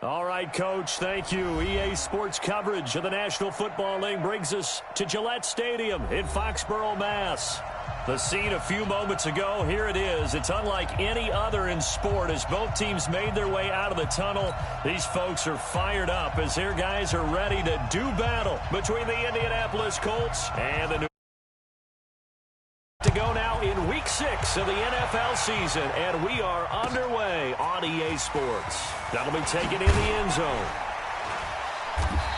All right, Coach, thank you. EA Sports coverage of the National Football League brings us to Gillette Stadium in Foxborough, Mass. The scene a few moments ago, here it is. It's unlike any other in sport as both teams made their way out of the tunnel. These folks are fired up as their guys are ready to do battle between the Indianapolis Colts and the New to go now in Week 6 of the NFL season, and we are underway on EA Sports. That'll be taken in the end zone.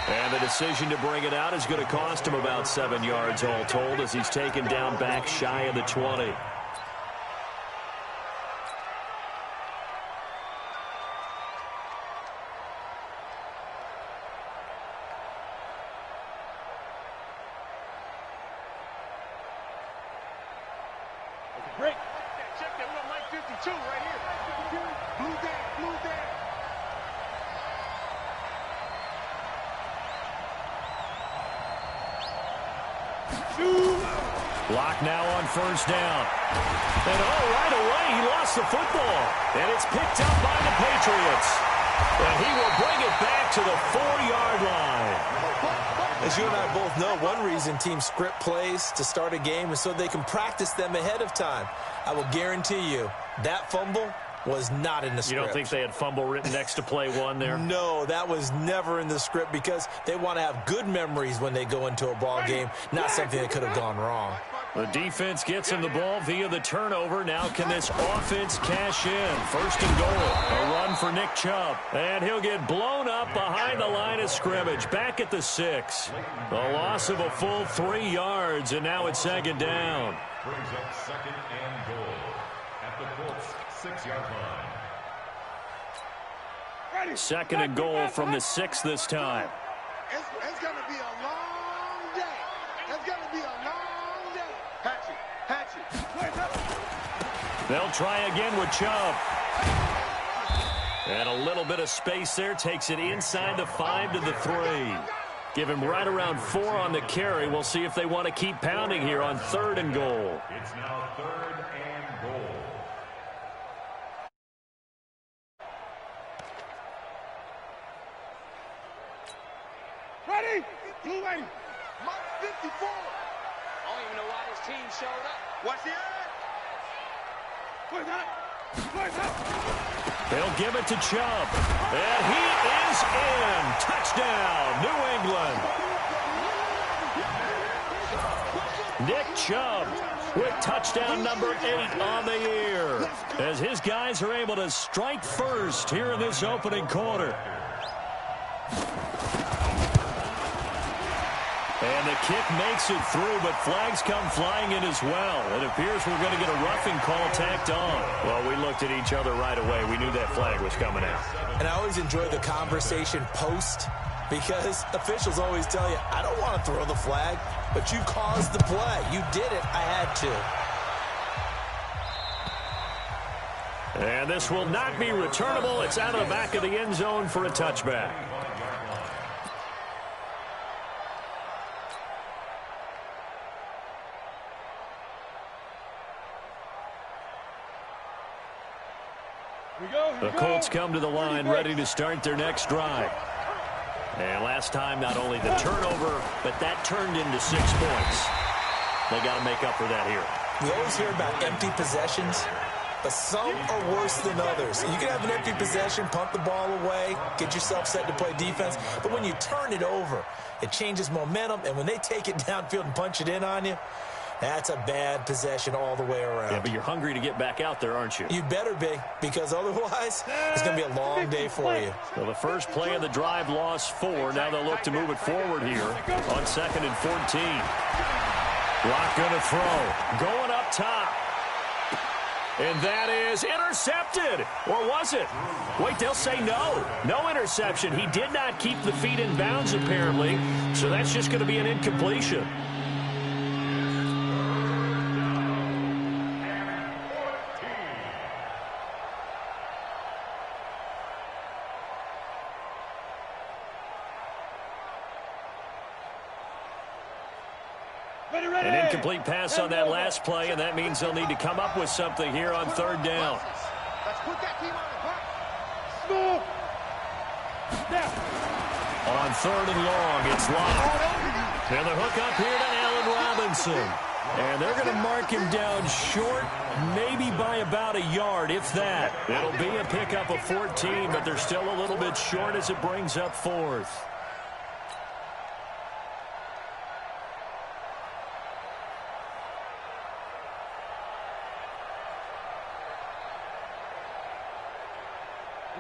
And the decision to bring it out is going to cost him about 7 yards all told as he's taken down back shy of the 20. Break. Check that. We got Mike 52 right here. Blue down, blue down. Block now on first down. And right away he lost the football. And it's picked up by the Patriots. And he will bring it back to the 4-yard line. As you and I both know, one reason teams script plays to start a game is so they can practice them ahead of time. I will guarantee you that fumble was not in the script. You don't think they had fumble written next to play one there? No, that was never in the script because they want to have good memories when they go into a ball game, not something that could have gone wrong. The defense gets him the ball via the turnover. Now can this offense cash in? First and goal. A run for Nick Chubb. And he'll get blown up behind the line of scrimmage. Back at the 6. A loss of a full 3 yards, and now it's second down. Brings up second and goal at the Colts 6-yard line. Second and goal from the 6 this time. It's going to be a long day. It's going to be a long day. Hatchet. They'll try again with Chubb. And a little bit of space there. Takes it inside the 5 to the 3. Give him right around 4 on the carry. We'll see if they want to keep pounding here on 3rd and goal. It's now 3rd and goal. Ready? Blue ready. Mike 54. I don't even know why this team showed up. Watch the eye. Where's that? They'll give it to Chubb. And he is in. Touchdown, New England. Nick Chubb with touchdown number 8 on the year as his guys are able to strike first here in this opening quarter. And the kick makes it through, but flags come flying in as well. It appears we're going to get a roughing call tacked on. Well, we looked at each other right away. We knew that flag was coming out. And I always enjoy the conversation post because officials always tell you, I don't want to throw the flag, but you caused the play. You did it. I had to. And this will not be returnable. It's out of the back of the end zone for a touchback. The Colts come to the line ready to start their next drive. And last time, not only the turnover, but that turned into 6 points. They got to make up for that here. We always hear about empty possessions, but some are worse than others. You can have an empty possession, punt the ball away, get yourself set to play defense, but when you turn it over, it changes momentum, and when they take it downfield and punch it in on you, that's a bad possession all the way around. Yeah, but you're hungry to get back out there, aren't you? You better be, because otherwise, it's going to be a long day for you. Well, the first play of the drive lost 4. Now they'll look to move it forward here on 2nd and 14. Lock going to throw. Going up top. And that is intercepted. Or was it? Wait, they'll say no. No interception. He did not keep the feet in bounds, apparently. So that's just going to be an incompletion. An incomplete pass on that last play, and that means they'll need to come up with something here on 3rd down. Let's put that team on the On 3rd and long, it's Locke. And the hook up here to Allen Robinson. And they're going to mark him down short, maybe by about a yard, if that. It'll be a pickup of 14, but they're still a little bit short as it brings up 4th.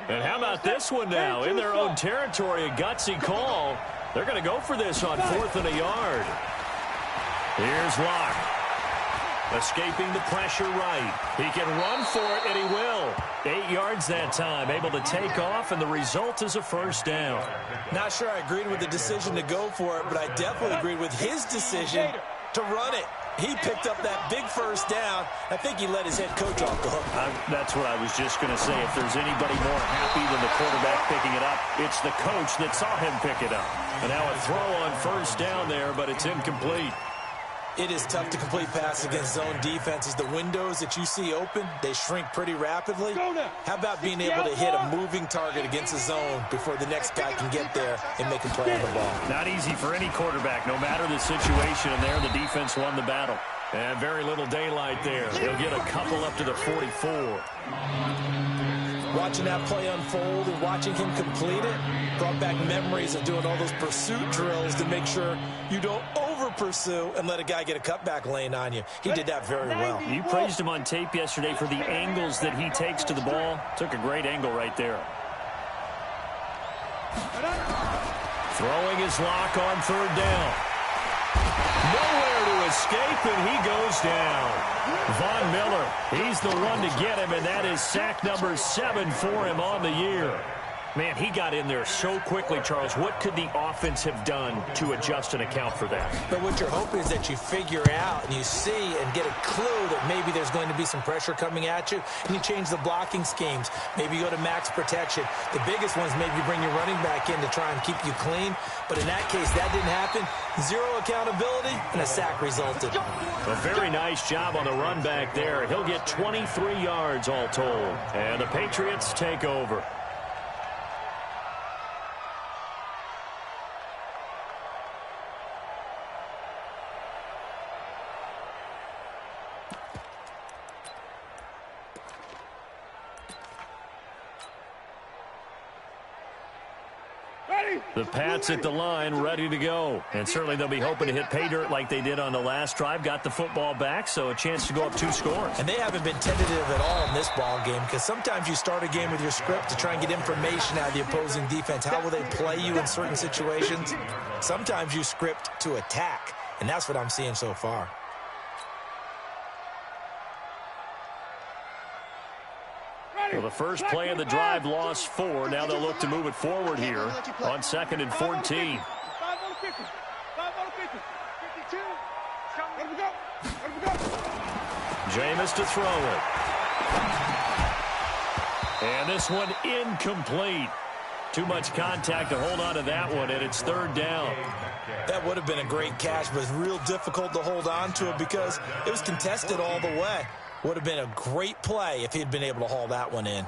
And how about this one now? In their own territory, a gutsy call. They're going to go for this on 4th and a yard. Here's Locke. Escaping the pressure right. He can run for it, and he will. 8 yards that time, able to take off, and the result is a first down. Not sure I agreed with the decision to go for it, but I definitely agreed with his decision to run it. He picked up that big first down. I think he let his head coach off the hook. That's what I was just going to say. If there's anybody more happy than the quarterback picking it up, it's the coach that saw him pick it up. And now a throw on first down there, but it's incomplete. It is tough to complete passes against zone defenses. The windows that you see open, they shrink pretty rapidly. How about being able to hit a moving target against a zone before the next guy can get there and make a play on the ball? Not easy for any quarterback, no matter the situation. And there, the defense won the battle. And very little daylight there. They'll get a couple up to the 44. Watching that play unfold and watching him complete it brought back memories of doing all those pursuit drills to make sure you don't over-pursue and let a guy get a cutback lane on you. He did that very well. You praised him on tape yesterday for the angles that he takes to the ball. Took a great angle right there. Throwing his Locke on 3rd down. Nowhere to escape, and he goes down. Von Miller, he's the one to get him, and that is sack number 7 for him on the year. Man, he got in there so quickly, Charles. What could the offense have done to adjust and account for that? But what you're hoping is that you figure out and you see and get a clue that maybe there's going to be some pressure coming at you, and you change the blocking schemes. Maybe you go to max protection. The biggest ones, maybe you bring your running back in to try and keep you clean. But in that case, that didn't happen. 0 accountability, and a sack resulted. A very nice job on the run back there. He'll get 23 yards all told. And the Patriots take over. The Pats at the line, ready to go. And certainly they'll be hoping to hit pay dirt like they did on the last drive. Got the football back, so a chance to go up 2 scores. And they haven't been tentative at all in this ball game, because sometimes you start a game with your script to try and get information out of the opposing defense. How will they play you in certain situations? Sometimes you script to attack, and that's what I'm seeing so far. Well, the first play of the drive lost 4. Now they'll look to move it forward here on 2nd and 14. Jameis to throw it. And this one incomplete. Too much contact to hold on to that one, and it's 3rd down. That would have been a great catch, but it's real difficult to hold on to it because it was contested all the way. Would have been a great play if he had been able to haul that one in.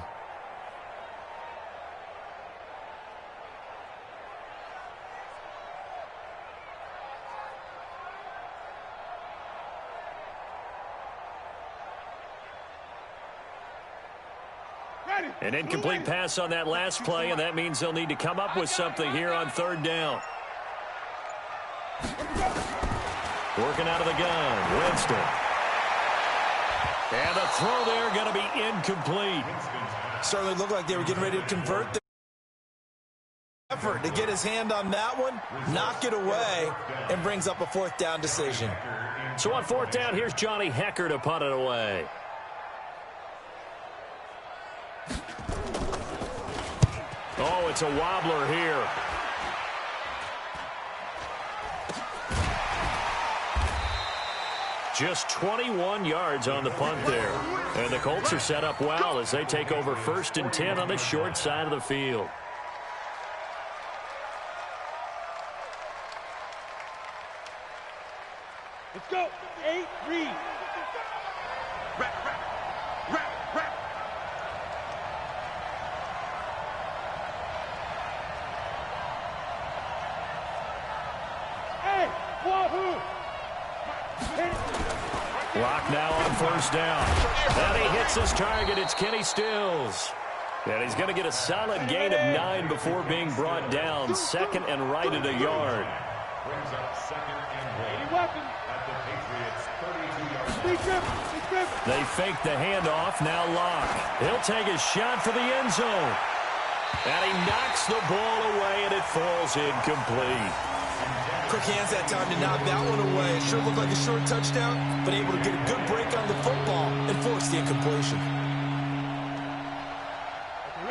An incomplete pass on that last play, and that means they'll need to come up with something here on 3rd down. Working out of the gun, Winston. And the throw there going to be incomplete. Certainly looked like they were getting ready to convert the effort to get his hand on that one, knock it away, and brings up a 4th down decision. So on 4th down, here's Johnny Hecker to punt it away. Oh, it's a wobbler here. Just 21 yards on the punt there. And the Colts are set up well as they take over 1st and 10 on the short side of the field. Let's go. 8, read. Lock now on first down. And he hits his target. It's Kenny Stills. And he's going to get a solid gain of 9 before being brought down. Second and right at a yard. Brings up second and goal at the Patriots' 32-yard. They fake the handoff. Now Lock. He'll take a shot for the end zone. And he knocks the ball away, and it falls incomplete. Quick hands that time to knock that one away. It sure looked like a short touchdown, but able to get a good break on the football and force the incompletion.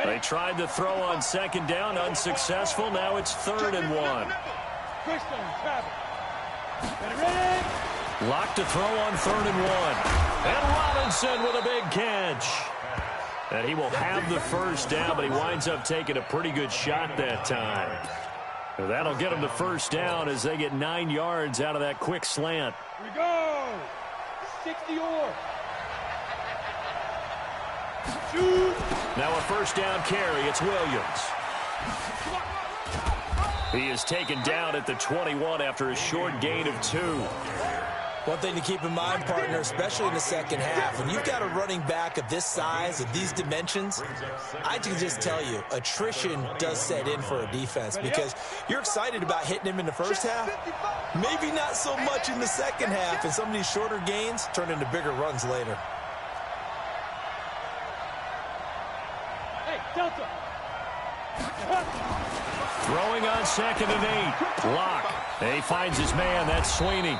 They tried to throw on second down, unsuccessful. Now it's 3rd and 1. Lock to throw on 3rd and 1. And Robinson with a big catch. And he will have the first down, but he winds up taking a pretty good shot that time. And that'll get him the first down as they get 9 yards out of that quick slant. Here we go. 60-yard. Now a first down carry. It's Williams. He is taken down at the 21 after a short gain of 2. One thing to keep in mind, partner, especially in the second half, when you've got a running back of this size, of these dimensions, I can just tell you, attrition does set in for a defense because you're excited about hitting him in the first half, maybe not so much in the second half, and some of these shorter gains turn into bigger runs later. Hey, Delta. Throwing on 2nd and 8. Lock. And he finds his man. That's Sweeney.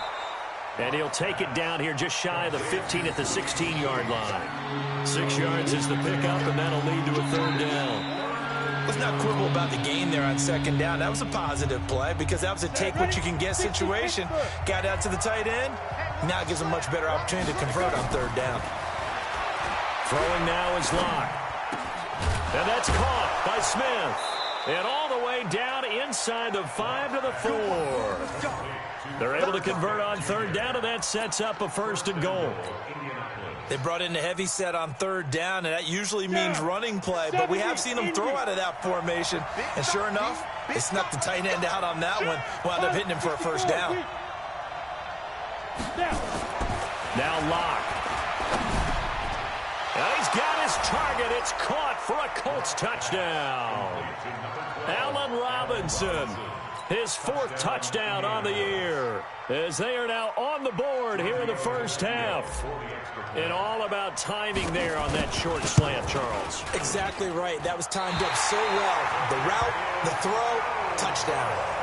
And he'll take it down here just shy of the 15 at the 16-yard line. 6 yards is the pickup, and that'll lead to a 3rd down. Let's not quibble about the gain there on 2nd down. That was a positive play because that was a take-what-you-can-get situation. Got out to the tight end. Now it gives him a much better opportunity to convert on 3rd down. Throwing now is Locke. And that's caught by Smith. And all the way down inside the 5 to the 4. They're able to convert on 3rd down, and that sets up a 1st and goal. They brought in a heavy set on 3rd down, and that usually means running play, but we have seen them throw out of that formation. And sure enough, they snuck the tight end out on that one, wound up hitting him for a 1st down. Now Locke. And he's got his target. It's caught for a Colts touchdown. Allen Robinson, his 4th touchdown on the year, as they are now on the board here in the first half. And all about timing there on that short slant, Charles. Exactly right. That was timed up so well. The route, the throw, touchdown.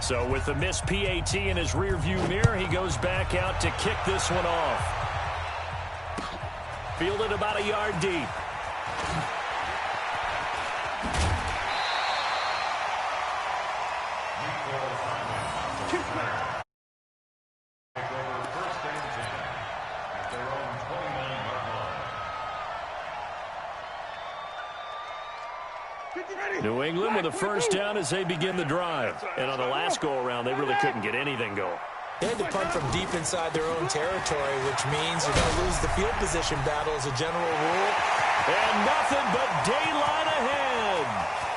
So with the missed PAT in his rearview mirror, he goes back out to kick this one off. Fielded about a yard deep. New England with a first down as they begin the drive. And on the last go-around, they really couldn't get anything going. They had to punt from deep inside their own territory, which means you're going to lose the field position battle as a general rule. And nothing but daylight ahead.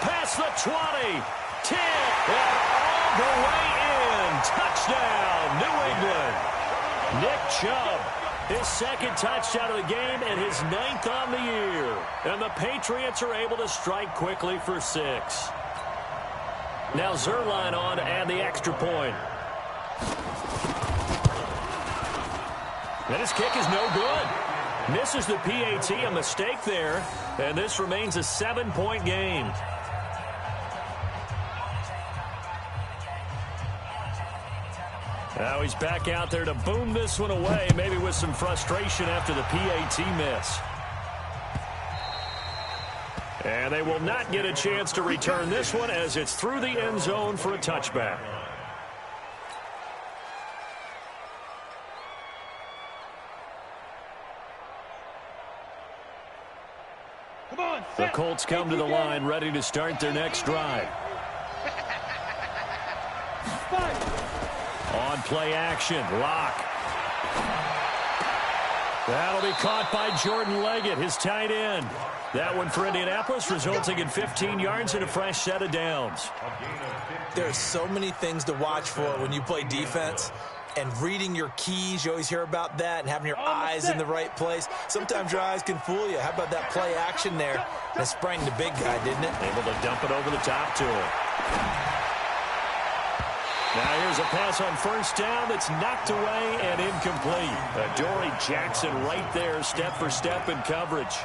Past the 20, 10, and all the way in. Touchdown, New England. Nick Chubb, his 2nd touchdown of the game and his 9th on the year. And the Patriots are able to strike quickly for 6. Now Zerline on to add the extra point. And his kick is no good. Misses the PAT, a mistake there. And this remains a 7-point game. Now he's back out there to boom this one away, maybe with some frustration after the PAT miss. And they will not get a chance to return this one as it's through the end zone for a touchback. The Colts come to the line, ready to start their next drive. On play action, Locke. That'll be caught by Jordan Leggett, his tight end. That one for Indianapolis, resulting in 15 yards and a fresh set of downs. There's so many things to watch for when you play defense. And reading your keys, you always hear about that, and having your eyes in the right place. Sometimes your eyes can fool you. How about that play action there? That sprang the big guy, didn't it? Able to dump it over the top to him. Now here's a pass on first down that's knocked away and incomplete. Adoree Jackson right there, step for step in coverage.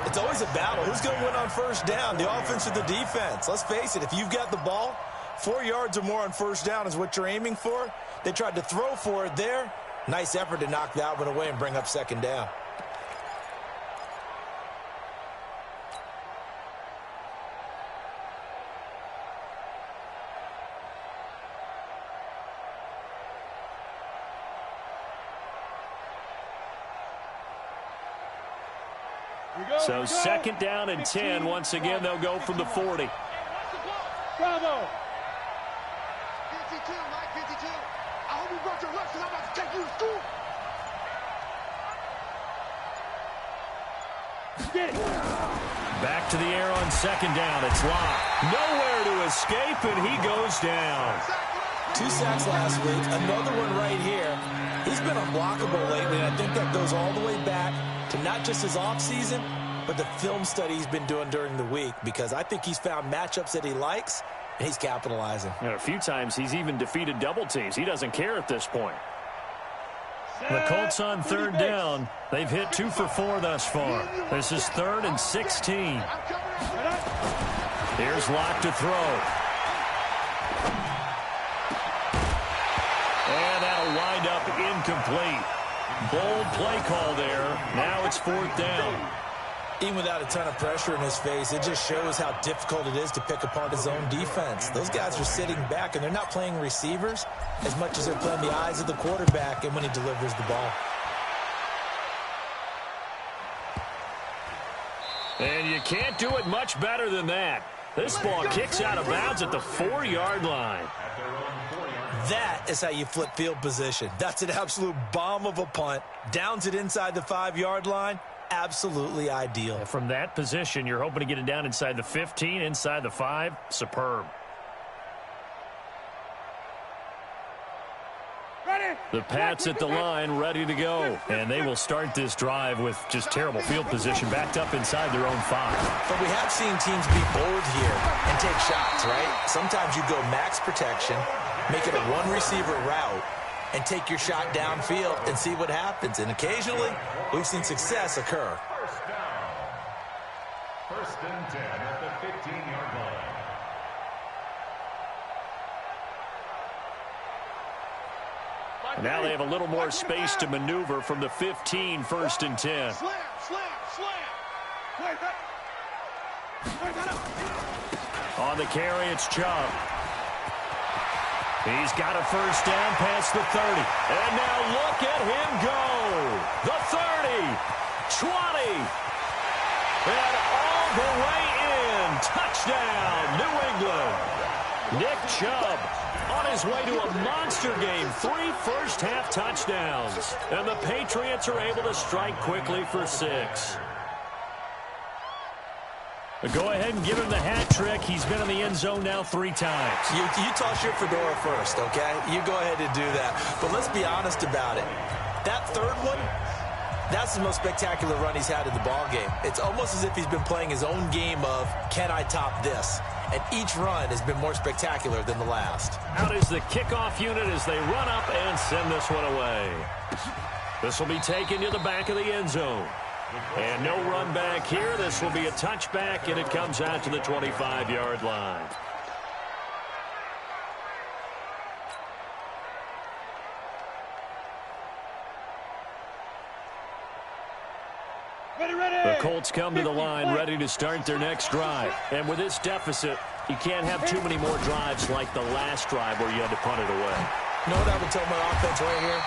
It's always a battle. Who's going to win on first down, the offense or the defense? Let's face it, if you've got the ball, 4 yards or more on first down is what you're aiming for. They tried to throw for it there. Nice effort to knock that one away and bring up second down. So second down and 10. Once again, they'll go from the 40. Bravo. 52, Mike, 52. I hope you brought your lunch because I'm about to take you to school. Get it. Back to the air on second down. It's locked. Nowhere to escape, and he goes down. 2 sacks last week. Another one right here. He's been unblockable lately, and I think that goes all the way back to not just his offseason, but the film study he's been doing during the week, because I think he's found matchups that he likes, and he's capitalizing. And a few times he's even defeated double teams. He doesn't care at this point. The Colts on third down. They've hit 2 for 4 thus far. This is 3rd and 16. Here's Locke to throw. And that'll wind up incomplete. Bold play call there. Now it's 4th down. Even without a ton of pressure in his face, it just shows how difficult it is to pick apart his own defense. Those guys are sitting back, and they're not playing receivers as much as they're playing the eyes of the quarterback and when he delivers the ball. And you can't do it much better than that. This ball kicks out of bounds at the 4-yard line. That is how you flip field position. That's an absolute bomb of a punt. Downs it inside the 5-yard line. Absolutely ideal. From that position, you're hoping to get it down inside the 15, inside the 5. Superb. Ready? The Pats at the line, ready to go. And they will start this drive with just terrible field position, backed up inside their own 5. But we have seen teams be bold here and take shots, right? Sometimes you go max protection, make it a one-receiver route, and take your shot downfield and see what happens. And occasionally, we've seen success occur. First down. 1st and 10 at the 15-yard line. Now they have a little more space to maneuver from the 15, 1st and 10. Slam, slam, slam. On the carry, it's Chubb. He's got a first down past the 30. And now look at him go. The 30, 20, and all the way in. Touchdown, New England. Nick Chubb on his way to a monster game. 3 first-half touchdowns. And the Patriots are able to strike quickly for 6. Go ahead and give him the hat trick. He's been in the end zone now 3 times. You toss your fedora first, okay? You go ahead and do that. But let's be honest about it. That third one, that's the most spectacular run he's had in the ballgame. It's almost as if he's been playing his own game of, can I top this? And each run has been more spectacular than the last. Out is the kickoff unit as they run up and send this one away. This will be taken to the back of the end zone. And no run back here. This will be a touchback, and it comes out to the 25-yard line. The Colts come to the line ready to start their next drive. And with this deficit, you can't have too many more drives like the last drive where you had to punt it away. You know what I would tell my offense right here?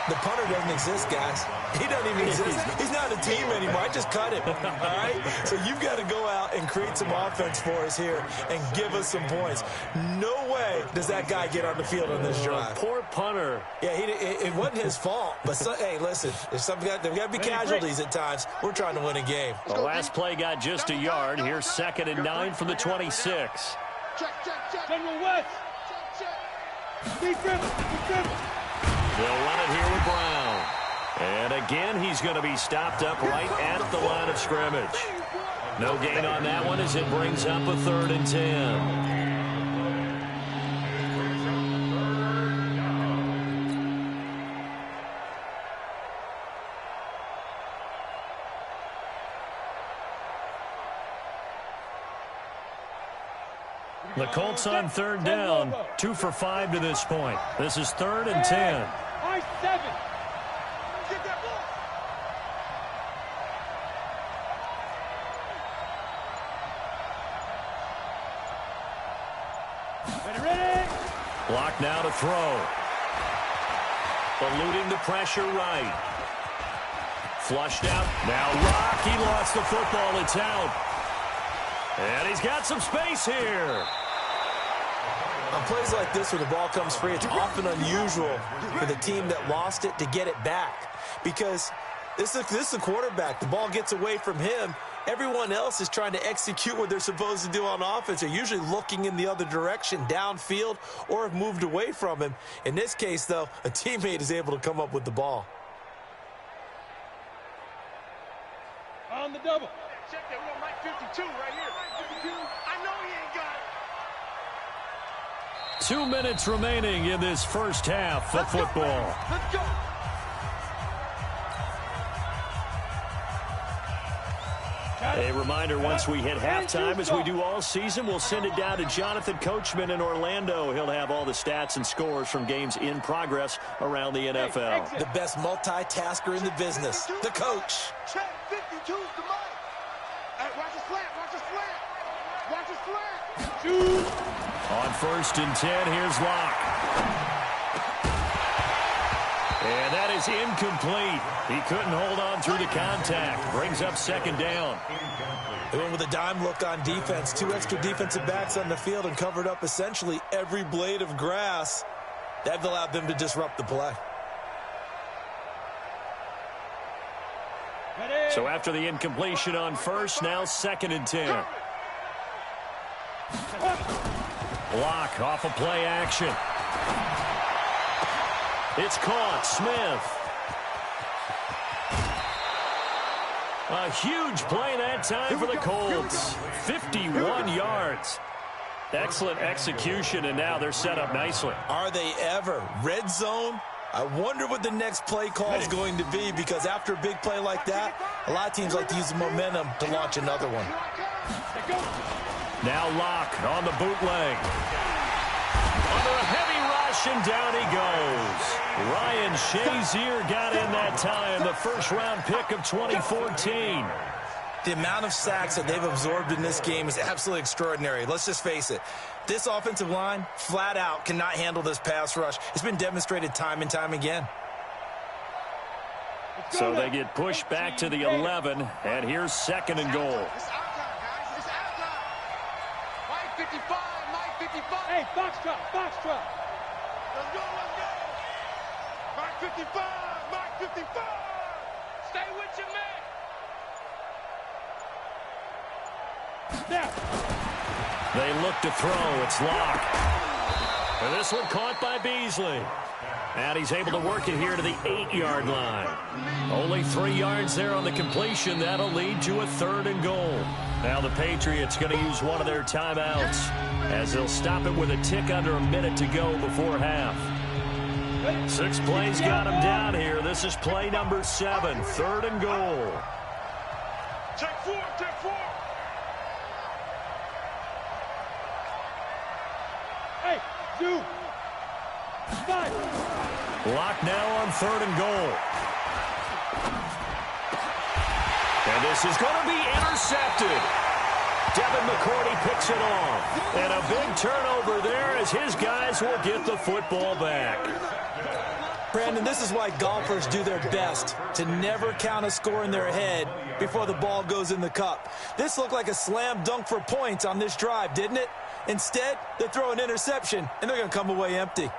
The punter doesn't exist, guys. He doesn't even exist. He's not a team anymore. I just cut him, all right? So you've got to go out and create some offense for us here and give us some points. No way does that guy get on the field on this drive. Poor punter. Yeah, it wasn't his fault. But, hey, listen, there's got to be casualties at times. We're trying to win a game. The last play got just a yard. Here's 2nd and 9 from the 26. Check. General West. Defense. They'll run it here with Brown. And again, he's going to be stopped up right at the line of scrimmage. No gain on that one as it brings up a 3rd and 10. The Colts on 3rd down, 2 for 5 to this point. This is 3rd and 10. I-7. Get that ball. Ready. Block now to throw. Eluding the pressure right. Flushed out. Now Rock. He lost the football. It's out. And he's got some space here. On plays like this where the ball comes free, it's often unusual for the team that lost it to get it back. Because this is the quarterback. The ball gets away from him. Everyone else is trying to execute what they're supposed to do on offense. They're usually looking in the other direction, downfield, or have moved away from him. In this case, though, a teammate is able to come up with the ball. On the double. Check that. We got Mike 52 right here. 52. I know he ain't got it. 2 minutes remaining in this first half of football. Let's go. A reminder, once we hit halftime, as we do all season, we'll send it down to Jonathan Coachman in Orlando. He'll have all the stats and scores from games in progress around the NFL. The best multitasker in the business, the coach. Check 52's the Mike. Hey, watch the slant. Watch the slant. Watch the slant. Shoot. On 1st and 10, here's Locke. And that is incomplete. He couldn't hold on through the contact. Brings up 2nd down. They went with a dime look on defense. 2 extra defensive backs on the field and covered up essentially every blade of grass. That allowed them to disrupt the play. Ready. So after the incompletion on 1st, now 2nd and 10. Block off of play action. It's caught. Smith. A huge play that time for the Colts. 51 yards. Excellent execution, and now they're set up nicely. Are they ever? Red zone? I wonder what the next play call is going to be, because after a big play like that, a lot of teams like to use the momentum to launch another one. Now Locke on the bootleg. Under a heavy rush, and down he goes. Ryan Shazier got in that time, the first-round pick of 2014. The amount of sacks that they've absorbed in this game is absolutely extraordinary. Let's just face it. This offensive line, flat out, cannot handle this pass rush. It's been demonstrated time and time again. So they get pushed back to the 11, and here's 2nd and goal. It's our time, guys. It's our time. Mike 55. Mike 55. Hey, Foxtrot. Let's go. Mike 55. Mike 55. Stay with your man. Snap. They look to throw. It's Locke. And this one caught by Beasley. And he's able to work it here to the 8-yard line. Only 3 yards there on the completion. That'll lead to a 3rd and goal. Now the Patriots going to use one of their timeouts, as they'll stop it with a tick under a minute to go before half. 6 plays got him down here. This is play number 7, 3rd and goal. Check 4. Hey, 2. 5. Lock now on 3rd and goal. And this is going to be intercepted. Devin McCourty picks it off. And a big turnover there as his guys will get the football back. Brandon, this is why golfers do their best to never count a score in their head before the ball goes in the cup. This looked like a slam dunk for points on this drive, didn't it? Instead, they throw an interception, and they're going to come away empty.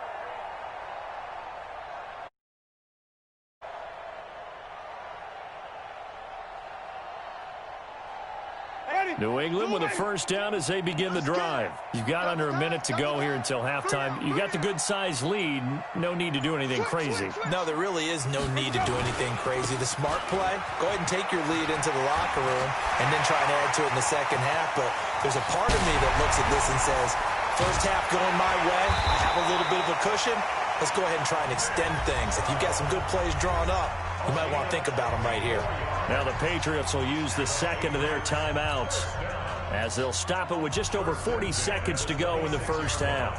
New England with a first down as they begin the drive. You've got under a minute to go here until halftime. You got the good-sized lead. No need to do anything crazy. No, there really is no need to do anything crazy. The smart play, go ahead and take your lead into the locker room and then try and add to it in the second half. But there's a part of me that looks at this and says, first half going my way, I have a little bit of a cushion. Let's go ahead and try and extend things. If you've got some good plays drawn up, you might want to think about them right here. Now the Patriots will use the second of their timeouts as they'll stop it with just over 40 seconds to go in the first half.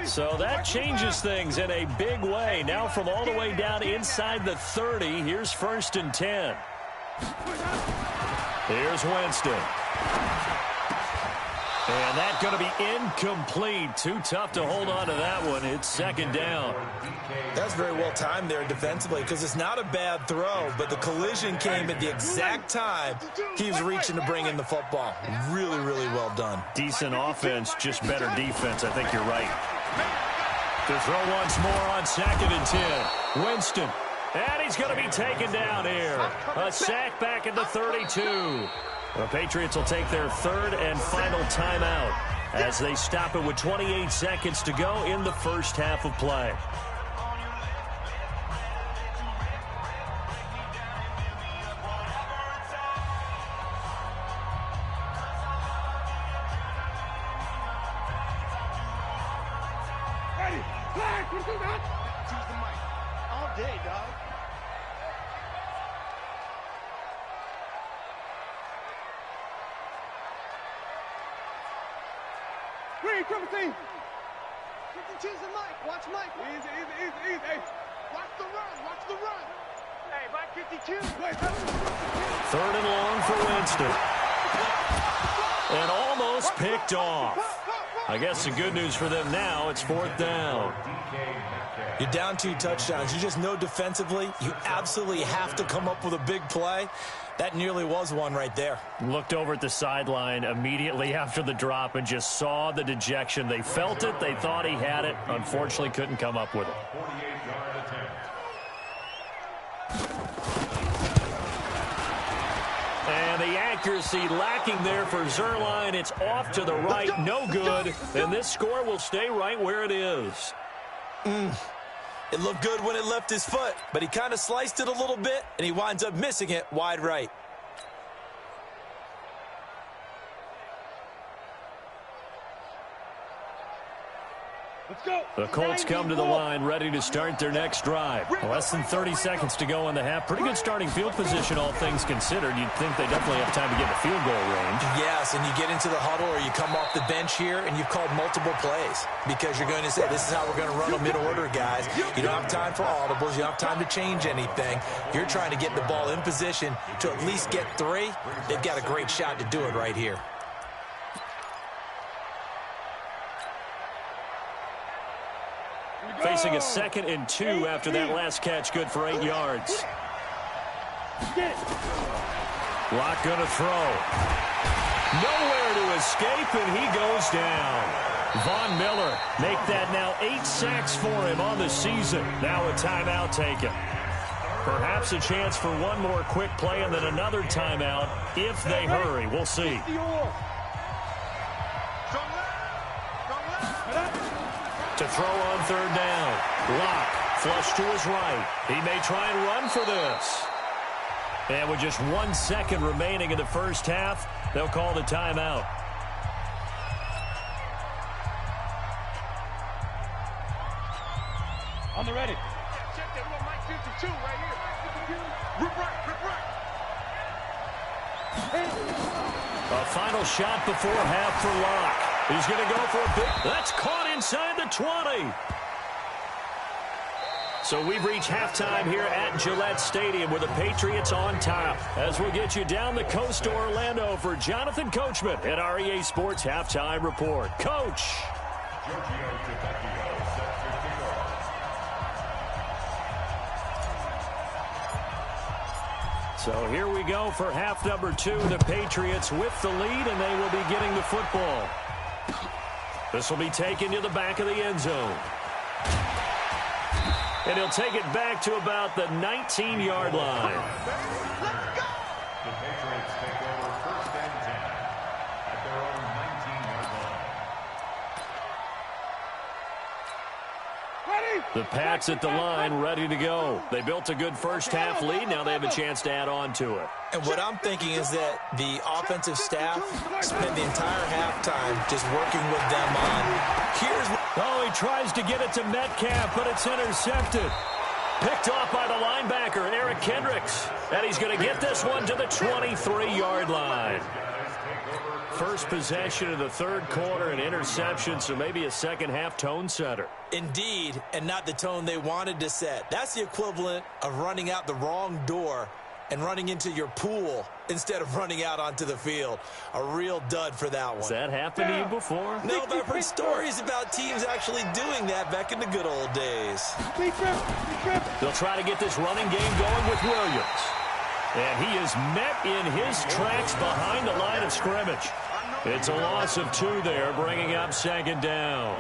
So that changes things in a big way. Now from all the way down inside the 30, here's 1st and 10. Here's Winston. And that's going to be incomplete. Too tough to hold on to that one. It's second down. That's very well timed there defensively because it's not a bad throw, but the collision came at the exact time he was reaching to bring in the football. Really, really well done. Decent offense, just better defense. I think you're right. To throw once more on 2nd and 10. Winston. And he's going to be taken down here. A sack back at the 32. The Patriots will take their third and final timeout as they stop it with 28 seconds to go in the first half of play. Ready, flag, choose the mic. All day, dog. Triple team. You can choose the mic. Watch Mike. Easy. Hey, watch the run. Hey, Mike 52. Third and long for Winston. And almost picked off. I guess the good news for them now, it's 4th down. You're down 2 touchdowns. You just know defensively you absolutely have to come up with a big play. That nearly was one right there. Looked over at the sideline immediately after the drop and just saw the dejection. They felt it. They thought he had it. Unfortunately, couldn't come up with it. And the accuracy lacking there for Zuerlein. It's off to the right. No good. And this score will stay right where it is. It looked good when it left his foot, but he kind of sliced it a little bit, and he winds up missing it wide right. Let's go. The Colts come to the line, ready to start their next drive. Less than 30 seconds to go in the half. Pretty good starting field position, all things considered. You'd think they definitely have time to get in the field goal range. Yes, and you get into the huddle or you come off the bench here, and you've called multiple plays because you're going to say, this is how we're going to run them in order, guys. You don't have time for audibles. You don't have time to change anything. You're trying to get the ball in position to at least get 3. They've got a great shot to do it right here. Facing a 2nd and 2 after that last catch, good for 8 yards. Lock gonna throw. Nowhere to escape, and he goes down. Von Miller make that now 8 sacks for him on the season. Now a timeout taken. Perhaps a chance for one more quick play and then another timeout if they hurry. We'll see. To throw on 3rd down. Lock, flush to his right. He may try and run for this. And with just 1 second remaining in the first half, they'll call the timeout. On the ready. Check that little Mike 52 right here. Rip right. A final shot before half for Lock. He's going to go for a big... That's caught inside the 20. So we've reached halftime here at Gillette Stadium with the Patriots on top. As we'll get you down the coast to Orlando for Jonathan Coachman at our EA Sports Halftime Report. Coach. So here we go for half number 2. The Patriots with the lead, and they will be getting the football. This will be taken to the back of the end zone. And he'll take it back to about the 19-yard line. The Patriots take over 1st and 10 at their own 19-yard line. The Pats at the line, ready to go. They built a good first-half lead. Now they have a chance to add on to it. And what I'm thinking is that the offensive staff spent the entire halftime just working with them on. Oh, he tries to get it to Metcalf, but it's intercepted. Picked off by the linebacker, Eric Kendricks. And he's going to get this one to the 23-yard line. First possession of the third quarter, an interception, so maybe a second-half tone setter. Indeed, and not the tone they wanted to set. That's the equivalent of running out the wrong door and running into your pool instead of running out onto the field. A real dud for that one. Has that happened to you before? No, but I've heard stories about teams actually doing that back in the good old days. They'll try to get this running game going with Williams. And he is met in his tracks behind the line of scrimmage. It's a loss of 2 there, bringing up 2nd down.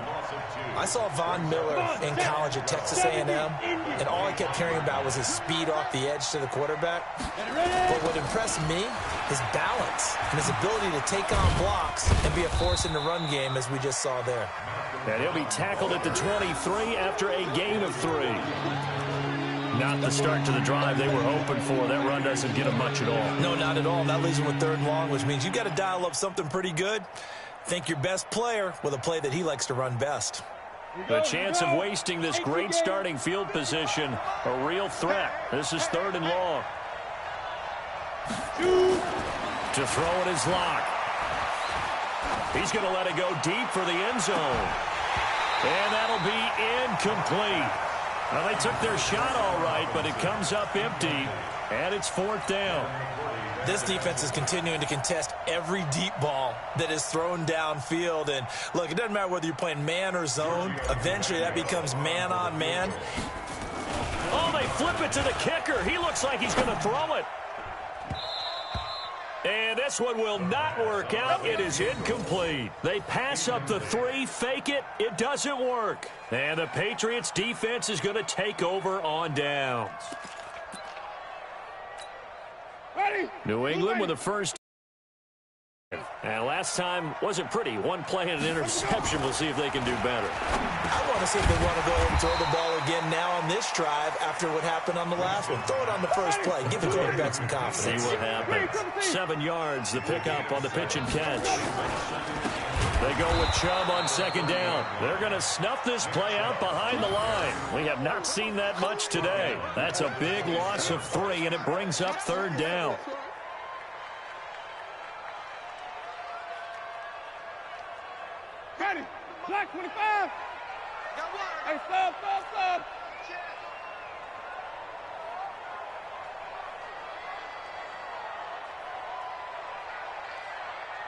I saw Von Miller in college at Texas A&M, and all I kept hearing about was his speed off the edge to the quarterback. But what impressed me, his balance and his ability to take on blocks and be a force in the run game, as we just saw there. And he'll be tackled at the 23 after a gain of 3. Not the start to the drive they were hoping for. That run doesn't get them much at all. No, not at all. That leaves them with 3rd and long, which means you've got to dial up something pretty good. Think your best player with a play that he likes to run best. The chance of wasting this great starting field position, a real threat. This is 3rd and long. To throw it is Locke. He's going to let it go deep for the end zone. And that'll be incomplete. Well, they took their shot all right, but it comes up empty, and it's 4th down. This defense is continuing to contest every deep ball that is thrown downfield. And, look, it doesn't matter whether you're playing man or zone. Eventually, that becomes man-on-man. Oh, they flip it to the kicker. He looks like he's going to throw it. And this one will not work out. It is incomplete. They pass up the 3, fake it. It doesn't work. And the Patriots defense is going to take over on downs. New England with a first. And last time wasn't pretty. 1 play and an interception. We'll see if they can do better. I want to see if they want to go ahead and throw the ball again now on this drive after what happened on the last one. Throw it on the first play. Give the quarterback some confidence. See what happens. 7 yards, the pickup on the pitch and catch. They go with Chubb on 2nd down. They're going to snuff this play out behind the line. We have not seen that much today. That's a big loss of 3, and it brings up 3rd down. Black 25. Hey, sub.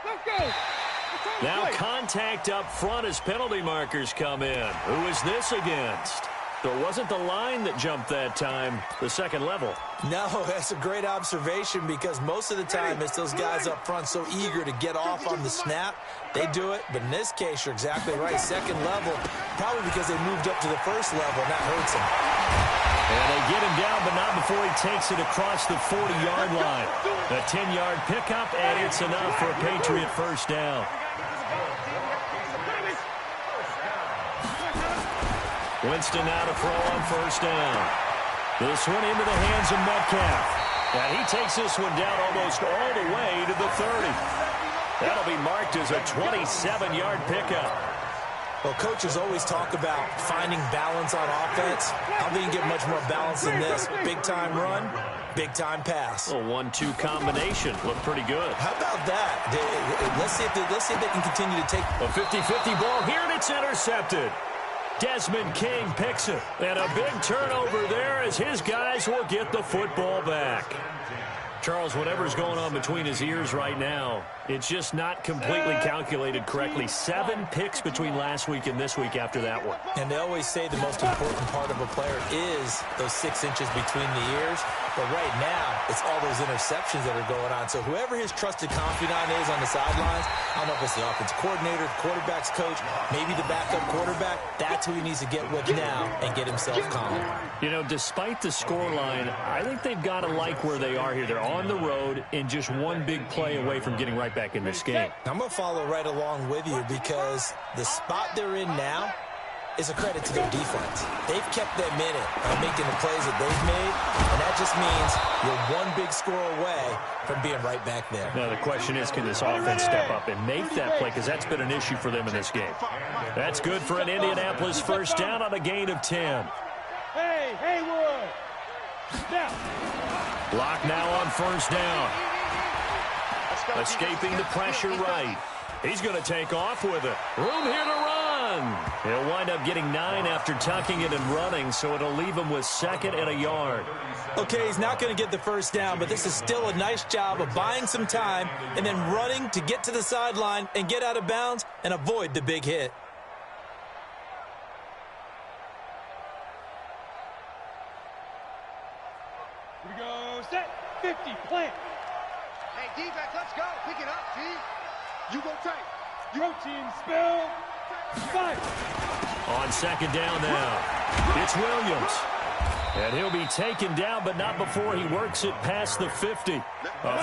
Let's go. Now contact up front as penalty markers come in. Who is this against? So it wasn't the line that jumped that time, the second level. No, that's a great observation because most of the time it's those guys up front so eager to get off on the snap. They do it, but in this case, you're exactly right. Second level, probably because they moved up to the first level, and that hurts him. And they get him down, but not before he takes it across the 40-yard line. A 10-yard pickup, and it's enough for a Patriot first down. Winston now to throw on first down. This one into the hands of Metcalf. And he takes this one down almost all the way to the 30. That'll be marked as a 27-yard pickup. Well, coaches always talk about finding balance on offense. I don't think you get much more balance than this. Big-time run, big-time pass. A 1-2 combination. Looked pretty good. How about that? Let's see if they can continue to take a 50-50 ball here, and it's intercepted. Desmond King picks it. And a big turnover there as his guys will get the football back. Charles, whatever's going on between his ears right now, It's just not completely calculated correctly. 7 picks between last week and this week after that one. And they always say the most important part of a player is those 6 inches between the ears. But right now, it's all those interceptions that are going on. So whoever his trusted confidant is on the sidelines, I don't know if it's the offensive coordinator, the quarterback's coach, maybe the backup quarterback, that's who he needs to get with now and get himself calm. You know, despite the scoreline, I think they've got to like where they are here. They're on the road and just one big play away from getting right back in this game. I'm going to follow right along with you because the spot they're in now is a credit to their defense. They've kept them in it by making the plays that they've made, and that just means you're one big score away from being right back there. Now, the question is, can this offense step up and make that play? Because that's been an issue for them in this game. That's good for an Indianapolis first down on a gain of 10. Hey, Haywood! Now. Block now on first down. Escaping the pressure right. He's going to take off with it. Room here to run. He'll wind up getting 9 after tucking it and running, so it'll leave him with 2nd and a yard. Okay, he's not going to get the first down, but this is still a nice job of buying some time and then running to get to the sideline and get out of bounds and avoid the big hit. Here we go. Set. 50. Plant. Hey, defense, let's go. Pick it up, G. You go tight. You go, team. Spill. 5. On 2nd down now, it's Williams. And he'll be taken down, but not before he works it past the 50. A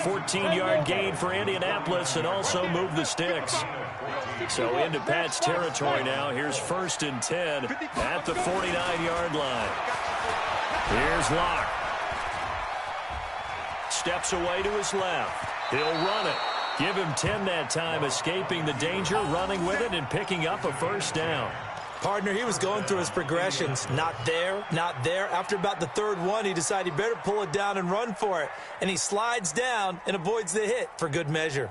14-yard gain for Indianapolis and also move the sticks. So into Pat's territory now. Here's 1st and 10 at the 49-yard line. Here's Locke. Steps away to his left. He'll run it. Give him 10 that time, escaping the danger, running with it, and picking up a first down. Partner, he was going through his progressions. Not there, not there. After about the 3rd one, he decided he better pull it down and run for it. And he slides down and avoids the hit for good measure.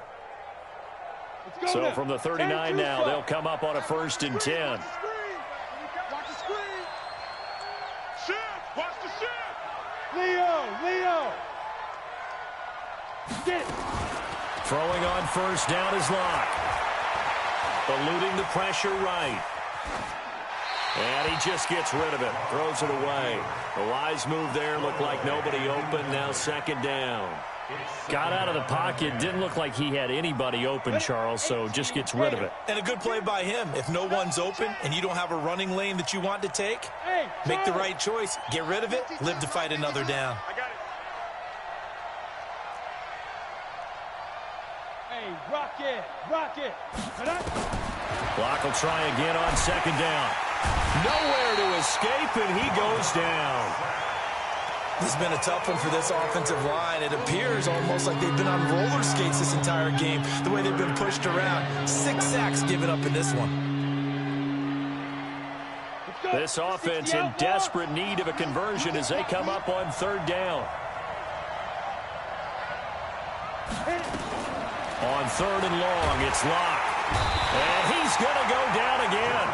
So from the 39 now, they'll come up on a 1st and 10. Watch the screen. Shift. Watch the shift. Leo. Get. Throwing on first down is Locke. Eluding the pressure right. And he just gets rid of it. Throws it away. The wise move there. Looked like nobody open. Now 2nd down. Got out of the pocket. Didn't look like he had anybody open, Charles, so just gets rid of it. And a good play by him. If no one's open and you don't have a running lane that you want to take, make the right choice. Get rid of it. Live to fight another down. I got it. Hey, rock it. Block will try again on 2nd down. Nowhere to escape, and he goes down. This has been a tough one for this offensive line. It appears almost like they've been on roller skates this entire game, the way they've been pushed around. 6 sacks given up in this one. This offense in desperate need of a conversion as they come up on 3rd down. On 3rd and long, it's Locke. And he's going to go down again.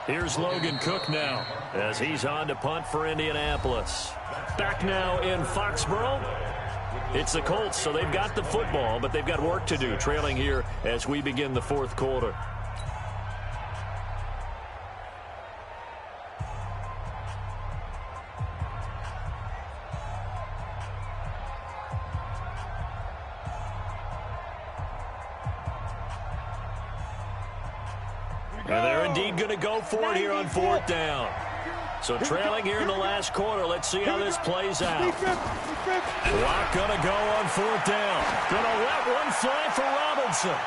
Here's Logan Cook now as he's on to punt for Indianapolis. Back now in Foxborough. It's the Colts, so they've got the football, but they've got work to do, trailing here as we begin the 4th quarter. And they're indeed going to go for it here on 4th down. So trailing here in the last quarter. Let's see how this plays out. Clock going to go on 4th down. Going to let one fly for Robinson.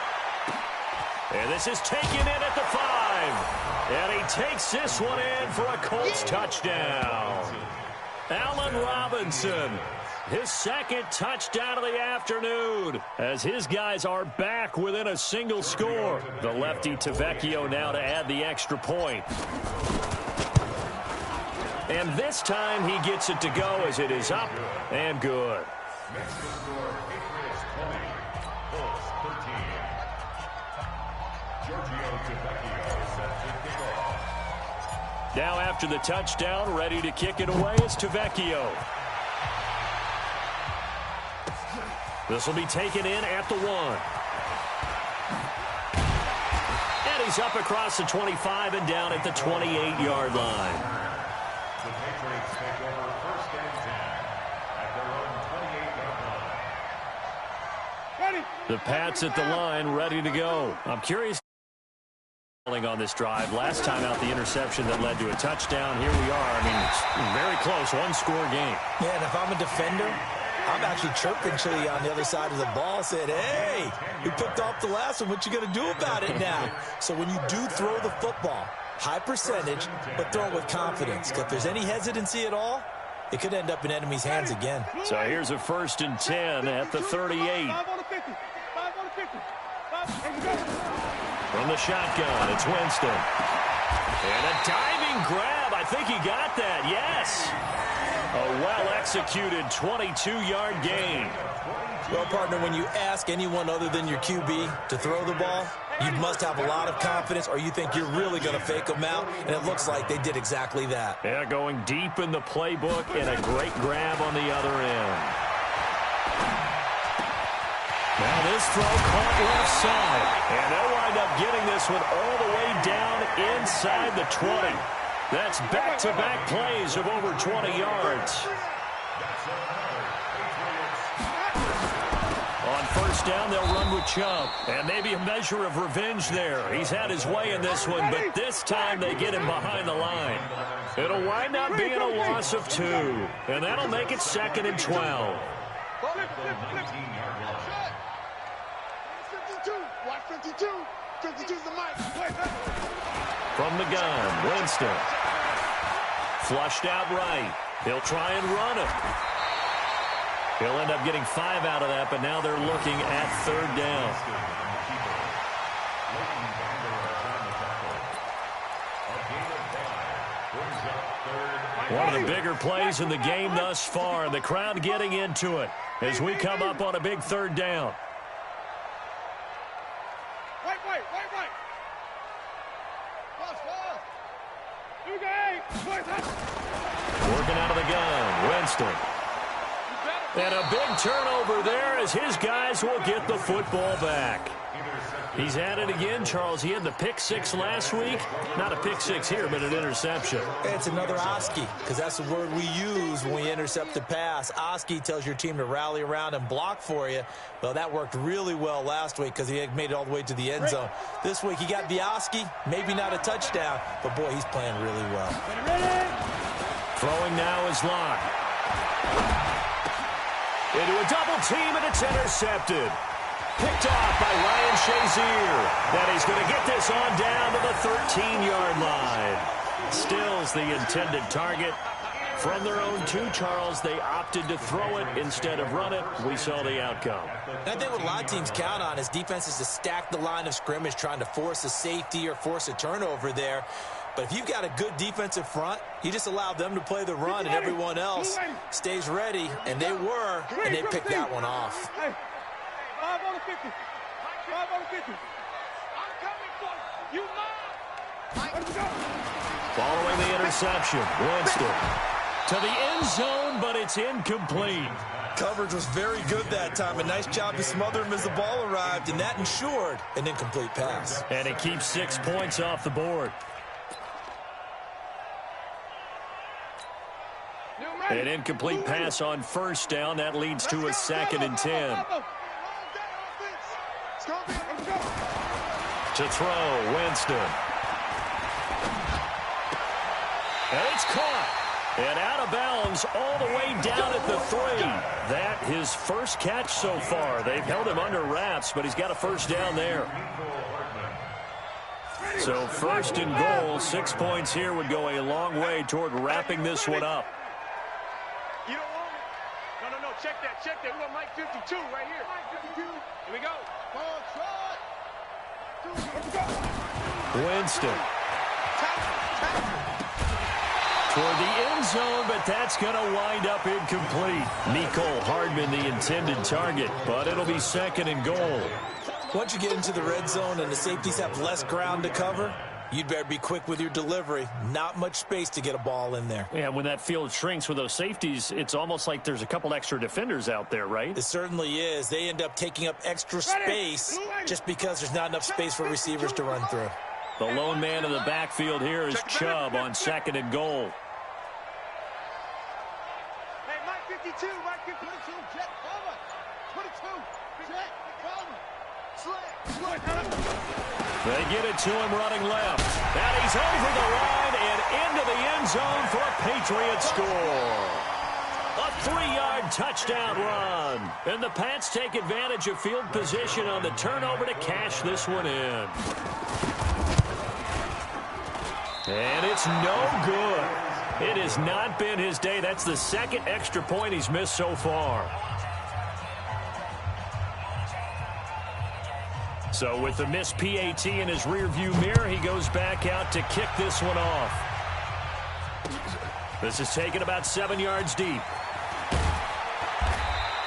And this is taken in at the 5. And he takes this one in for a Colts touchdown. Allen Robinson. His 2nd touchdown of the afternoon as his guys are back within a single score. The lefty Tavecchio now to add the extra point. And this time he gets it to go as it is up and good. Next to score, Patriots 20, Colts 13. Giorgio Tavecchio set to kick off. Now after the touchdown, ready to kick it away is Tavecchio. This will be taken in at the 1. And he's up across the 25 and down at the 28-yard line. The Patriots take over first and 10 at their own 28-yard line. Ready. The Pats at the line, ready to go. I'm curious on this drive. Last time out, the interception that led to a touchdown. Here we are. I mean, it's very close, one-score game. Yeah, and if I'm a defender, I'm actually chirping Chili on the other side of the ball, said, hey, we picked off the last one. What you going to do about it now? So when you do throw the football, high percentage, but throw it with confidence. Because if there's any hesitancy at all, it could end up in enemy's hands again. So here's a 1st and 10 at the 38. 5 on the 50. 5 on the 50. 5. From the shotgun, it's Winston. And a diving grab. I think he got that. Yes. A well-executed 22-yard gain. Well, partner, when you ask anyone other than your QB to throw the ball, you must have a lot of confidence or you think you're really going to fake them out, and it looks like they did exactly that. Yeah, going deep in the playbook and a great grab on the other end. Now this throw caught left side, and they'll wind up getting this one all the way down inside the 20. That's back-to-back plays of over 20 yards. On first down, they'll run with Chubb, and maybe a measure of revenge there. He's had his way in this one, but this time they get him behind the line. It'll wind up being a loss of 2, and that'll make it 2nd and 12. 52. 52's the mic. From the gun, Winston. Flushed out right. He'll try and run it. He'll end up getting 5 out of that, but now they're looking at 3rd down. One of the bigger plays in the game thus far. The crowd getting into it as we come up on a big 3rd down. Working out of the gun, Winston. And a big turnover there as his guys will get the football back. He's at it again, Charles. He had the pick 6 last week. Not a pick 6 here, but an interception. It's another Oski, because that's the word we use when we intercept the pass. Oski tells your team to rally around and block for you. Well, that worked really well last week because he had made it all the way to the end zone. This week he got the Oski, maybe not a touchdown, but boy, he's playing really well. Throwing now is Locke. Into a double team, and it's intercepted. Picked off by Ryan Shazier. And he's going to get this on down to the 13-yard line. Stills the intended target. From their own 2, Charles, they opted to throw it instead of run it. We saw the outcome. And I think what a lot of teams count on is defenses to stack the line of scrimmage, trying to force a safety or force a turnover there. But if you've got a good defensive front, you just allow them to play the run and everyone else stays ready, and they were, and they picked that one off. 5 on the 50. 5 on the 50. I'm coming for you. Following the interception, Winston to the end zone, but it's incomplete. Coverage was very good that time. A nice job to smother him as the ball arrived, and that ensured an incomplete pass. And it keeps 6 points off the board. An incomplete pass on first down. That leads to a 2nd and 10. To throw, Winston. And it's caught. And out of bounds all the way down at the 3. That his first catch so far. They've held him under wraps, but he's got a first down there. So 1st and goal, 6 points here would go a long way toward wrapping this one up. You don't want it? No. Check that. We got Mike 52 right here. Mike 52. Here we go. Winston. Toward the end zone, but that's going to wind up incomplete. Nicole Hardman, the intended target, but it'll be 2nd and goal. Once you get into the red zone and the safeties have less ground to cover, You'd better be quick with your delivery. Not much space to get a ball in there. Yeah, when that field shrinks with those safeties, it's almost like there's a couple extra defenders out there, right? It certainly is. They end up taking up extra space just because there's not enough space for receivers to run through. The lone man in the backfield here is Chubb on 2nd and goal. Hey, Mike 52, Mike 22, jet cover. 22, jet cover. Slant. They get it to him running left. And he's over the line and into the end zone for a Patriot score. A 3-yard touchdown run. And the Pats take advantage of field position on the turnover to cash this one in. And it's no good. It has not been his day. That's the 2nd extra point he's missed so far. So with the missed PAT in his rearview mirror, he goes back out to kick this one off. This is taken about 7 yards deep.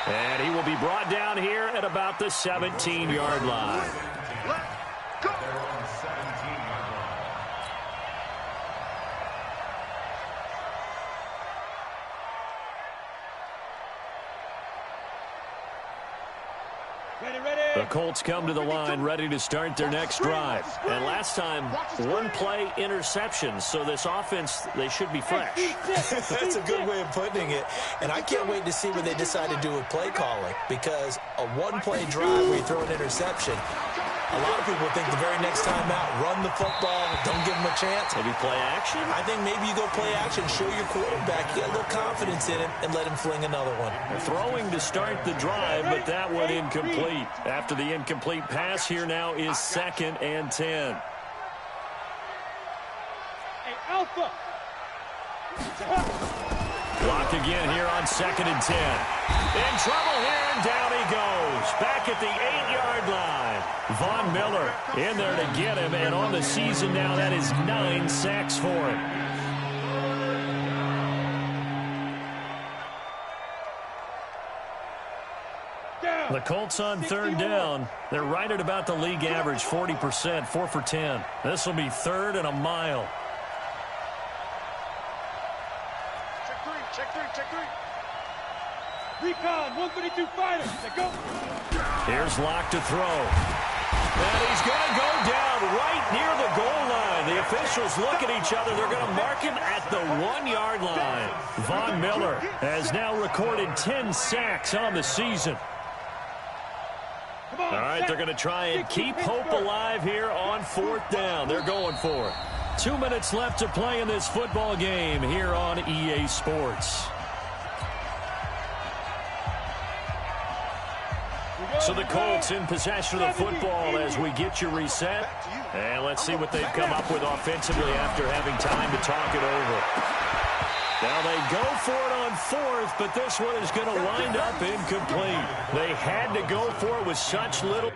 And he will be brought down here at about the 17-yard line. The Colts come to the line ready to start their next drive. And last time, 1 play interception. So this offense, they should be fresh. That's a good way of putting it. And I can't wait to see what they decide to do with play calling. Because a 1-play drive where you throw an interception, a lot of people think the very next time out, run the football, don't give them a chance. Maybe play action? I think maybe you go play action, show your quarterback, get a little confidence in him, and let him fling another one. Throwing to start the drive, but that one incomplete. After the incomplete pass, here now is 2nd and 10. Hey, Alpha. Block again here on 2nd and 10. In trouble here, and down he goes. Back at the 8-yard line. Von Miller in there to get him, and on the season now, that is 9 sacks for him. The Colts on 3rd down. They're right at about the league average, 40%, 4 for 10. This will be 3rd and a mile. Check three. Recon, 132 fighters. They go. Here's Locke to throw. And he's going to go down right near the goal line. The officials look at each other. They're going to mark him at the 1-yard line. Von Miller has now recorded 10 sacks on the season. All right, they're going to try and keep hope alive here on 4th down. They're going for it. 2 minutes left to play in this football game here on EA Sports. So the Colts in possession of the football as we get you reset. And let's see what they've come up with offensively after having time to talk it over. Now they go for it on 4th, but this one is going to wind up incomplete. They had to go for it with such little...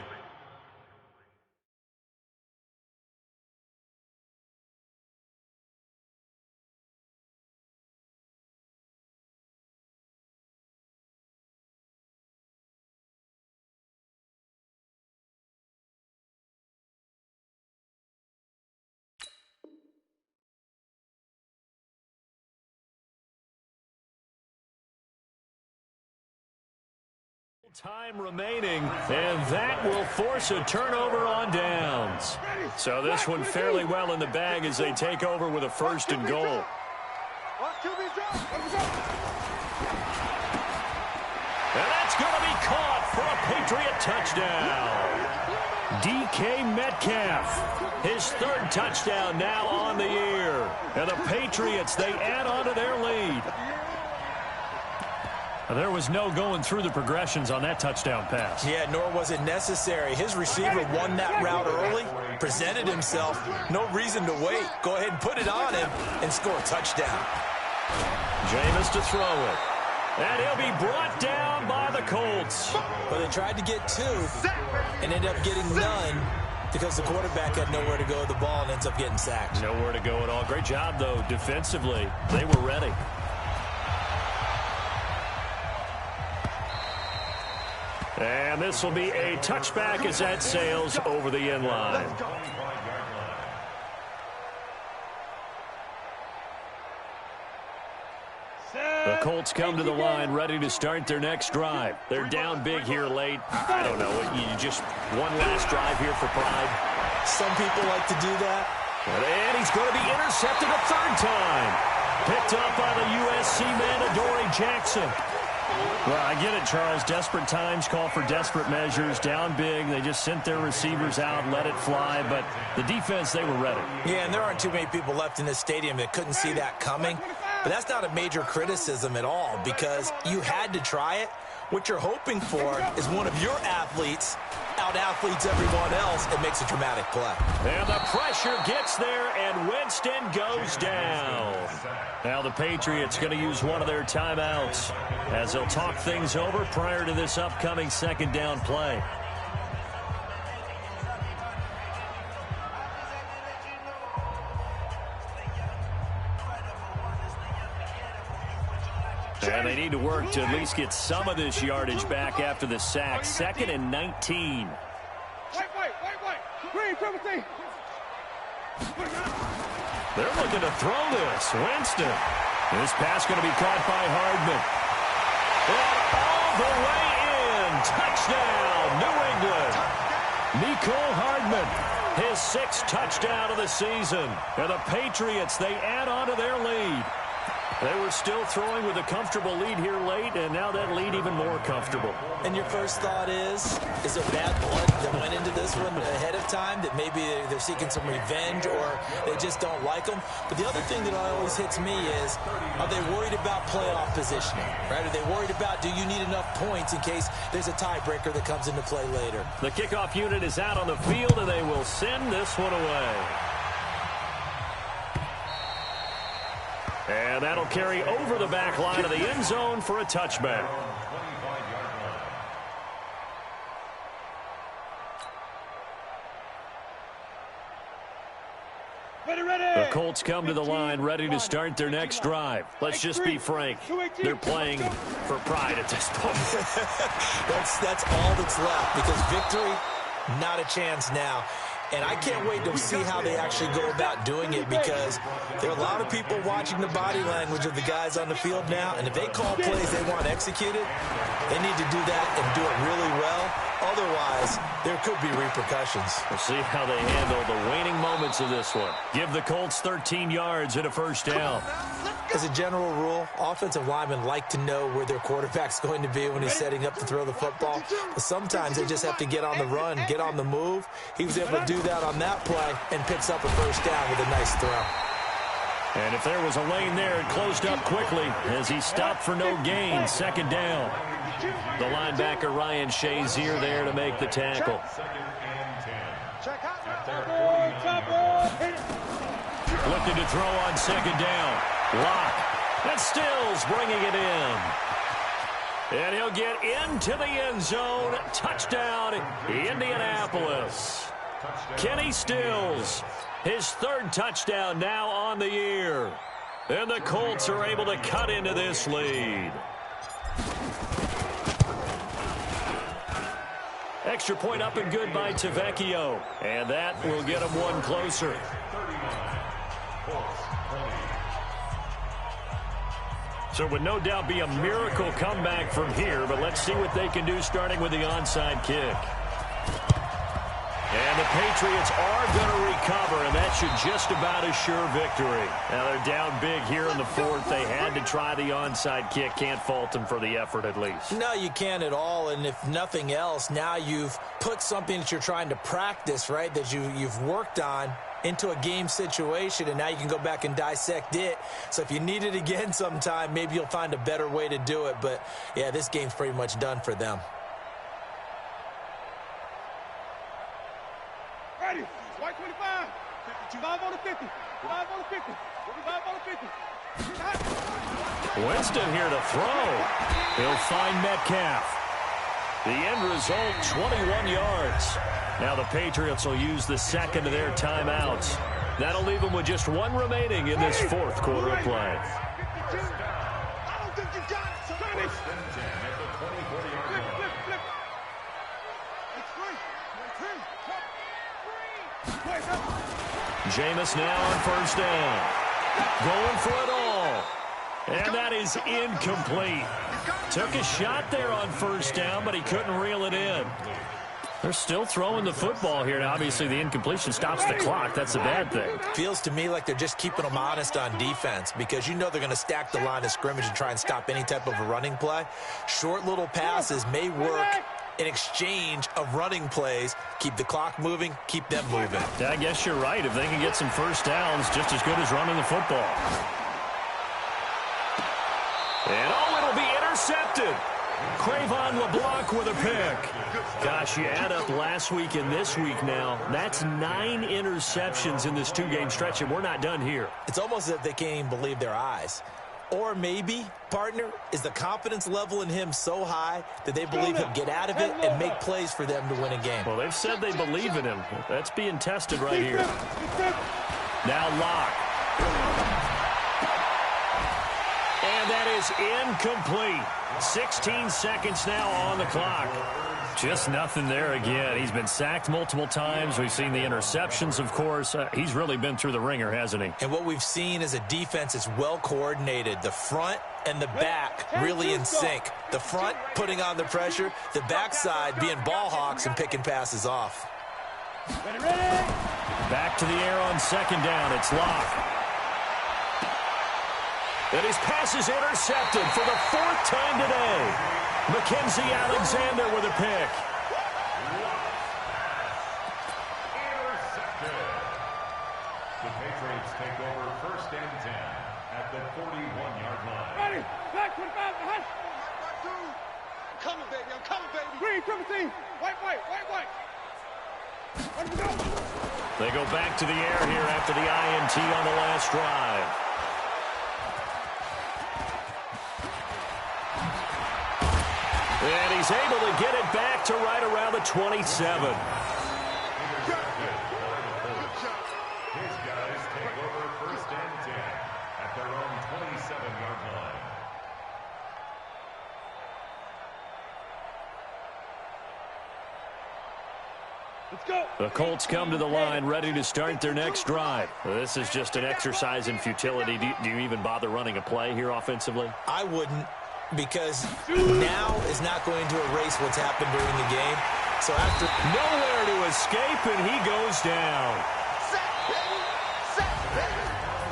time remaining, and that will force a turnover on downs. So this one fairly well in the bag as they take over with a 1st and goal. And that's going to be caught for a Patriot touchdown. DK Metcalf, his 3rd touchdown now on the year. And the Patriots, they add on to their lead. There was no going through the progressions on that touchdown pass. Yeah, nor was it necessary. His receiver won that route early, presented himself. No reason to wait. Go ahead and put it on him and score a touchdown. Jameis to throw it. And he'll be brought down by the Colts. But they tried to get 2 and ended up getting none because the quarterback had nowhere to go with the ball and ends up getting sacked. Nowhere to go at all. Great job, though, defensively. They were ready. And this will be a touchback as that sails over the end line. The Colts come to the line ready to start their next drive. They're down big here late. I don't know. You just one last drive here for pride. Some people like to do that. And he's going to be intercepted a third time. Picked up by the USC man, Adoree Jackson. Well, I get it, Charles. Desperate times call for desperate measures. Down big. They just sent their receivers out, let it fly. But the defense, they were ready. Yeah, and there aren't too many people left in this stadium that couldn't see that coming. But that's not a major criticism at all because you had to try it. What you're hoping for is one of your athletes out-athletes everyone else and makes a dramatic play. And the pressure gets there, and Winston goes down. Now the Patriots going to use one of their timeouts as they'll talk things over prior to this upcoming second down play. And they need to work to at least get some of this yardage back after the sack. 2nd and 19. They're looking to throw this. Winston. This pass going to be caught by Hardman. And all the way in. Touchdown, New England. Mecole Hardman, his 6th touchdown of the season. And the Patriots, they add on to their lead. They were still throwing with a comfortable lead here late, and now that lead even more comfortable. And your first thought is there bad blood that went into this one ahead of time, that maybe they're seeking some revenge or they just don't like them? But the other thing that always hits me is, are they worried about playoff positioning? Right? Are they worried about, do you need enough points in case there's a tiebreaker that comes into play later? The kickoff unit is out on the field, and they will send this one away. And that'll carry over the back line of the end zone for a touchback. The Colts come to the line ready to start their next drive. Let's just be frank. They're playing for pride at this point. That's all that's left because victory, not a chance now. And I can't wait to see how they actually go about doing it because there are a lot of people watching the body language of the guys on the field now. And if they call plays they want executed, they need to do that and do it really well. Otherwise, there could be repercussions. We'll see how they handle the waning moments of this one. Give the Colts 13 yards and a first down. As a general rule, offensive linemen like to know where their quarterback's going to be when he's setting up to throw the football. But sometimes they just have to get on the run, get on the move. He was able to do that on that play and picks up a first down with a nice throw. And if there was a lane there, it closed up quickly as he stopped for no gain. 2nd down. The linebacker Ryan Shazier there to make the tackle. Looking to throw on 2nd down. Lock. And Stills bringing it in. And he'll get into the end zone. Touchdown, Indianapolis. Kenny Stills, his 3rd touchdown now on the year. And the Colts are able to cut into this lead. Extra point up and good by Tavecchio. And that will get him one closer. So it would no doubt be a miracle comeback from here, but let's see what they can do starting with the onside kick. And the Patriots are going to recover, and that should just about assure victory. Now they're down big here in the 4th. They had to try the onside kick. Can't fault them for the effort at least. No, you can't at all, and if nothing else, now you've put something that you're trying to practice, right, that you've worked on into a game situation, and now you can go back and dissect it. So if you need it again sometime, maybe you'll find a better way to do it. But, yeah, this game's pretty much done for them. Ready. White 25. 5 on the 50. 5 on the 50. 5 on the 50. Winston here to throw. He'll find Metcalf. The end result, 21 yards. Now the Patriots will use the 2nd of their timeouts. That'll leave them with just one remaining in this 4th quarter of play. I don't think you got it. Somebody. Flip. It's free. Jameis now on 1st down. Going for it all. And that is incomplete. Took a shot there on first down, but he couldn't reel it in. They're still throwing the football here. Now, obviously, the incompletion stops the clock. That's a bad thing. Feels to me like they're just keeping them honest on defense because you know they're going to stack the line of scrimmage and try and stop any type of a running play. Short little passes may work in exchange of running plays. Keep the clock moving, keep them moving. Yeah, I guess you're right. If they can get some first downs, just as good as running the football. And, oh, it'll be intercepted. Cravon LeBlanc with a pick. Gosh, you add up last week and this week now. That's 9 interceptions in this 2-game stretch, and we're not done here. It's almost as if they can't even believe their eyes. Or maybe, partner, is the confidence level in him so high that they believe he'll get out of it and make plays for them to win a game. Well, they've said they believe in him. That's being tested right here. Now Locke. And that is incomplete. 16 seconds now on the clock. Just nothing there again. He's been sacked multiple times. We've seen the interceptions, of course. He's really been through the ringer, hasn't he? And what we've seen is a defense that's well coordinated. The front and the back really in sync. The front putting on the pressure. The backside being ball hawks and picking passes off. Back to the air on second down. It's Locke. And his pass is intercepted for the 4th time today. Mackenzie Alexander with a pick. Intercepted. The Patriots take over 1st and 10 at the 41-yard line. Ready, back, 25, behind. I'm coming, baby. I'm coming, baby. Green, triple team. White. Let me go. They go back to the air here after the INT on the last drive. And he's able to get it back to right around the 27. His guys take over 1st and 10 at their own 27-yard line. Let's go. The Colts come to the line ready to start their next drive. This is just an exercise in futility. Do you even bother running a play here offensively? I wouldn't, because now is not going to erase what's happened during the game. So after nowhere to escape, and he goes down.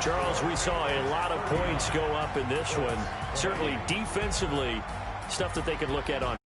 Charles, we saw a lot of points go up in this one. Certainly defensively, stuff that they could look at on